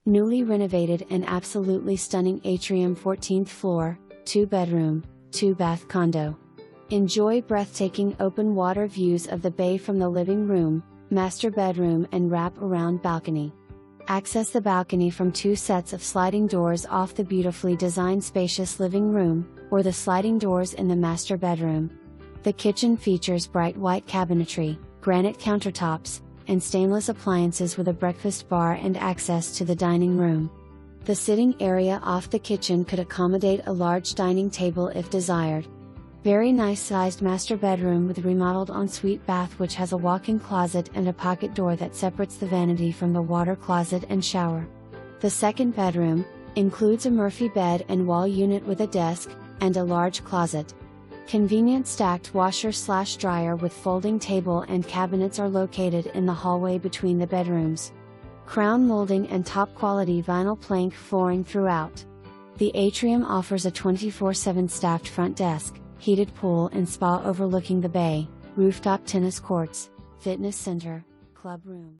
Newly renovated and absolutely stunning Atrium 14th floor, 2-bedroom, 2-bath condo. Enjoy breathtaking open water views of the bay from the living room, master bedroom and wrap-around balcony. Access the balcony from 2 sets of sliding doors off the beautifully designed spacious living room, or the sliding doors in the master bedroom. The kitchen features bright white cabinetry, granite countertops, and stainless appliances with a breakfast bar and access to the dining room. The sitting area off the kitchen could accommodate a large dining table if desired. Very nice sized master bedroom with remodeled ensuite bath which has a walk-in closet and a pocket door that separates the vanity from the water closet and shower. The second bedroom includes a Murphy bed and wall unit with a desk, and a large closet. Convenient stacked washer/dryer with folding table and cabinets are located in the hallway between the bedrooms. Crown molding and top quality vinyl plank flooring throughout. The atrium offers a 24/7 staffed front desk, heated pool and spa overlooking the bay, rooftop tennis courts, fitness center, club room.